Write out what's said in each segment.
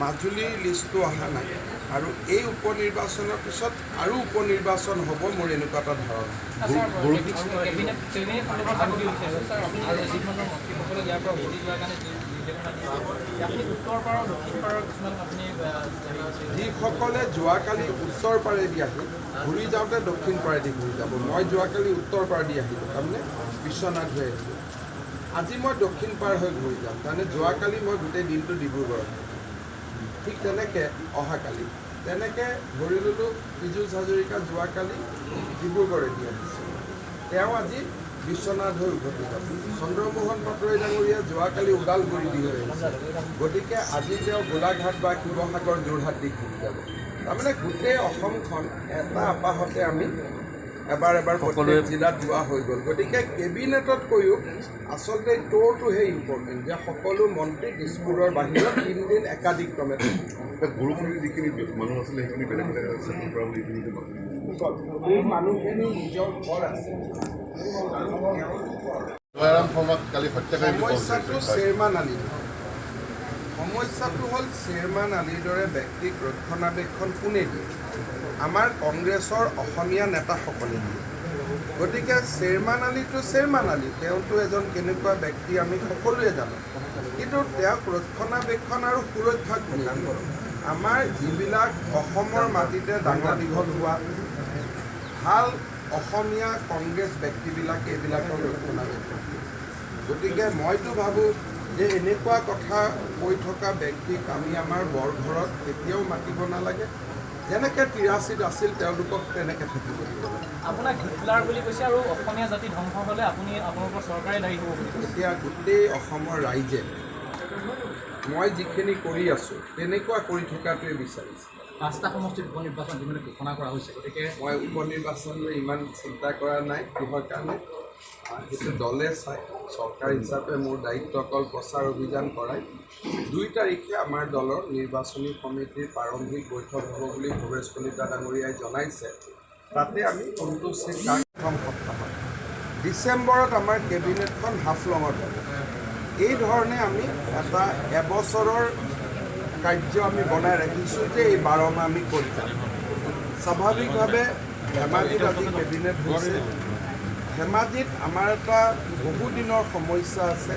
মাজুলীৰ লিষ্টটো অহা নাই আৰু এই উপনিৰ্বাচনৰ পিছত আৰু উপনিৰ্বাচন হ'ব মোৰ এনেকুৱা এটা ধাৰণা। যিসকলে যোৱাকালি উত্তৰ পাৰেদি আহিল ঘূৰি যাওঁতে দক্ষিণ পাৰেদি ঘূৰি যাব। মই যোৱাকালি উত্তৰ পাৰেদি আহিলোঁ, তাৰমানে বিশ্বনাথ হৈ আহিলোঁ। আজি মই দক্ষিণ পাৰ হৈ ঘূৰি যাম, তাৰমানে যোৱাকালি মই গোটেই দিনটো ডিব্ৰুগড়। ঠিক তেনেকৈ অহাকালি তেনেকৈ ধৰি ল'লোঁ পীযুষ হাজৰিকা যোৱাকালি ডিব্ৰুগড়েদি আহিছে, তেওঁ আজি বিশ্বনাথ হৈ উভতি যাব। চন্দ্ৰমোহন পাটোৱাৰী ডাঙৰীয়া যোৱাকালি ওদালগুৰি দি হৈ আহিছে, গতিকে আজি তেওঁ গোলাঘাট বা শিৱসাগৰ যোৰহাট দি ঘূৰি যাব। তাৰমানে গোটেই অসমখন এটা আপাহতে আমি এবাৰ প্ৰত্যেক জিলাত যোৱা হৈ গ'ল। গতিকে কেবিনেটতকৈও আচলতে ট'ৰটোহে ইম্পৰ্টেণ্ট, যে সকলো মন্ত্ৰী দিছপুৰৰ বাহিৰত 3 দিন একাধিক্ৰমে বৰষুণৰ যিখিনি মানুহ আছিলে সেইখিনি বেলেগ বেলেগ কৰা বুলি এই মানুহখিনি নিজৰ ঘৰ আছে। সমস্যাটো চেয়াৰমেন আলিৰ, সমস্যাটো হ'ল চেয়াৰমেন আলিৰ দৰে ব্যক্তিক ৰক্ষণাবেক্ষণ কোনে দিয়ে? আমাৰ কংগ্ৰেছৰ অসমীয়া নেতাসকলে দিয়ে। গতিকে চেয়াৰমেন আলিটো চেয়াৰমেন আলি, তেওঁতো এজন কেনেকুৱা ব্যক্তি আমি সকলোৱে জানো, কিন্তু তেওঁক ৰক্ষণাবেক্ষণ আৰু সুৰক্ষা কোনে দিব? আমাৰ যিবিলাক অসমৰ মাটিতে ডাঙৰ দীঘল হোৱা ভাল অসমীয়া কংগ্ৰেছ ব্যক্তিবিলাকে এইবিলাকৰ ৰক্ষণাবেক্ষণ দিয়ে। গতিকে মইতো ভাবোঁ যে এনেকুৱা কথা কৈ থকা ব্যক্তিক আমি আমাৰ বৰঘৰত কেতিয়াও মাতিব নালাগে। যেনেকৈ 83ত আছিল তেওঁলোকক তেনেকৈ থাকিব দিব। আপোনাক হিটলাৰ বুলি কৈছে আৰু অসমীয়া জাতি ধ্বংস হ'লে আপুনি আপোনালোকৰ চৰকাৰে দায়ী হ'ব বুলি কৈছে। এতিয়া গোটেই অসমৰ ৰাইজে মই যিখিনি কৰি আছোঁ তেনেকুৱা কৰি থকাটোৱে বিচাৰিছে। 5টা সমষ্টিত উপনিৰ্বাচন যিমানে ঘোষণা কৰা হৈছে, গতিকে মই উপনিৰ্বাচনলৈ ইমান চিন্তা কৰা নাই। কিহৰ কাৰণে সেইটো দলে চাই, চৰকাৰ হিচাপে মোৰ দায়িত্ব অকল প্ৰচাৰ অভিযান কৰাই। 2 তাৰিখে আমাৰ দলৰ নিৰ্বাচনী সমিতিৰ প্ৰাৰম্ভিক বৈঠক হ'ব বুলি ভৱেশ কলিতা ডাঙৰীয়াই জনাইছে। তাতে আমি সন্তুষ্টিৰ প্ৰথম সপ্তাহত ডিচেম্বৰত আমাৰ কেবিনেটখন হাফলঙত হ'ব। এই ধৰণে আমি এটা এবছৰৰ কাৰ্য আমি বনাই ৰাখিছোঁ যে এই 12 মাহ আমি কৰি যাম। স্বাভাৱিকভাৱে ধেমাজিত আজি কেবিনেট হৈছে। ধেমাজিত আমাৰ এটা বহুদিনৰ সমস্যা আছে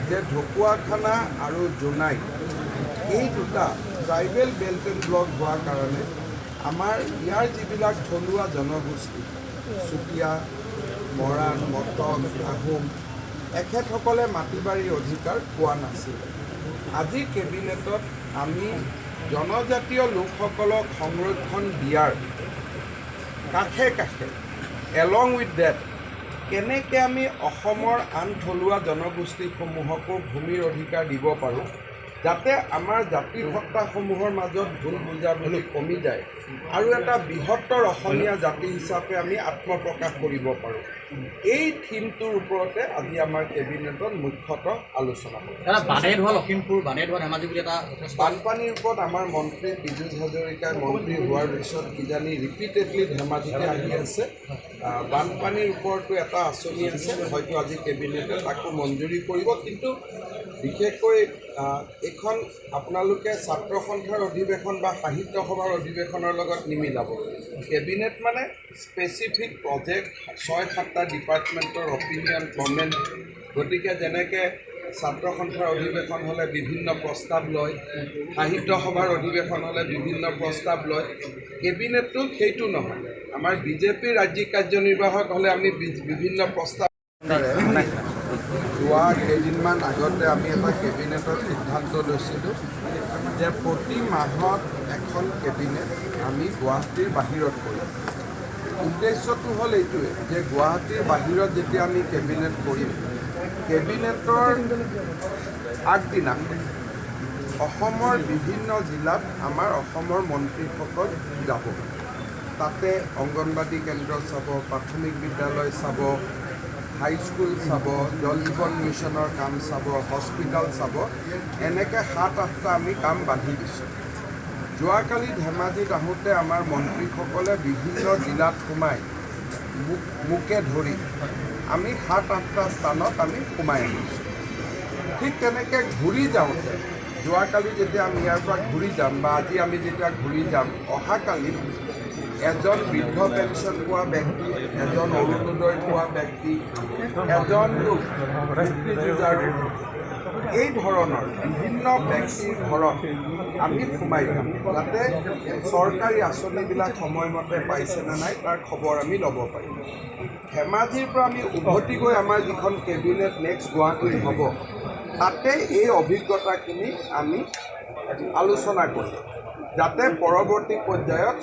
যে ঢকুৱাখানা আৰু জোনাই এই দুটা ট্ৰাইবেল বেল্ট এণ্ড ব্লক হোৱাৰ কাৰণে আমাৰ ইয়াৰ যিবিলাক থলুৱা জনগোষ্ঠী চুতীয়া, মৰাণ, মটক, আহোম এখেতসকলে মাটি বাৰীৰ অধিকাৰ পোৱা নাছিল। আজি কেবিনেটত আমি জনজাতীয় লোকসকলক সংৰক্ষণ দিয়াৰ কাষে কাষে এলং উইথ ডেট কেনেকৈ আমি অসমৰ আন থলুৱা জনগোষ্ঠীসমূহকো ভূমিৰ অধিকাৰ দিব পাৰোঁ, যাতে আমাৰ জাতিসত্তাসমূহৰ মাজত ভুল বুজাবুজি কমি যায় আৰু এটা বৃহত্তৰ অসমীয়া জাতি হিচাপে আমি আত্মপ্ৰকাশ কৰিব পাৰোঁ। এই থিমটোৰ ওপৰতে আজি আমাৰ কেবিনেটত মুখ্যতঃ আলোচনা হ'ব। লখিমপুৰ ধেমাজি বুলি এটা বানপানীৰ ওপৰত আমাৰ মন্ত্ৰী পীযুষ হাজৰিকাই মন্ত্ৰী হোৱাৰ পিছত কিজানি ৰিপিটেডলি ধেমাজিতে আহি আছে। বানপানীৰ ওপৰতো এটা আঁচনি আছে, হয়তো আজি কেবিনেটে তাকো মঞ্জুৰি কৰিব। কিন্তু বিশেষকৈ এইখন আপোনালোকে ছাত্ৰ সন্থাৰ অধিৱেশন বা সাহিত্য সভাৰ অধিৱেশনৰ লগত নিমিলাব। কেবিনেট মানে স্পেচিফিক প্ৰজেক্ট, 6-7টা ডিপাৰ্টমেণ্টৰ অপিনিয়ন, কমেণ্ট। গতিকে যেনেকৈ ছাত্ৰ সন্থাৰ অধিৱেশন হ'লে বিভিন্ন প্ৰস্তাৱ লয়, সাহিত্য সভাৰ অধিৱেশন হ'লে বিভিন্ন প্ৰস্তাৱ লয়, কেবিনেটটো সেইটো নহয়। আমাৰ বিজেপিৰ ৰাজ্যিক কাৰ্যনিৰ্বাহক হ'লে আমি বিভিন্ন প্ৰস্তাৱ যোৱা কেইদিনমান আগতে আমি এটা কেবিনেটৰ সিদ্ধান্ত লৈছিলোঁ যে প্ৰতি মাহত এখন কেবিনেট আমি গুৱাহাটীৰ বাহিৰত কৰিম। উদ্দেশ্যটো হ'ল এইটোৱে যে গুৱাহাটীৰ বাহিৰত যেতিয়া আমি কেবিনেট কৰিম, কেবিনেটৰ আগদিনা অসমৰ বিভিন্ন জিলাত আমাৰ অসমৰ মন্ত্ৰীসকল যাব। তাতে অংগনবাদী কেন্দ্ৰ চাব, প্ৰাথমিক বিদ্যালয় চাব, হাইস্কুল চাব, জল জীৱন মিছনৰ কাম চাব, হস্পিটেল চাব। এনেকৈ 7-8টা আমি কাম বান্ধি দিছোঁ। যোৱাকালি ধেমাজিত আহোঁতে আমাৰ মন্ত্ৰীসকলে বিভিন্ন জিলাত সোমাই মোকে ধৰি আমি 7-8টা স্থানত আমি সোমাই আহিছোঁ। ঠিক তেনেকৈ ঘূৰি যাওঁতে যোৱাকালি যেতিয়া আমি ইয়াৰ পৰা ঘূৰি যাম বা আজি আমি যেতিয়া ঘূৰি যাম, অহাকালি এজন বৃদ্ধ পেঞ্চন পোৱা ব্যক্তি, এজন অৰুণোদয় পোৱা ব্যক্তি, এজন মুক্তিযোদ্ধাৰ, এই ধৰণৰ বিভিন্ন ব্যক্তিৰ ঘৰত আমি সোমাই যাম, যাতে চৰকাৰী আঁচনিবিলাক সময়মতে পাইছেনে নাই তাৰ খবৰ আমি ল'ব পাৰিম। ধেমাজিৰ পৰা আমি উভতি গৈ আমাৰ যিখন কেবিনেট নেক্সট গুৱাহাটীত হ'ব, তাতে এই অভিজ্ঞতাখিনি আমি আলোচনা কৰিম, যাতে পৰৱৰ্তী পৰ্যায়ত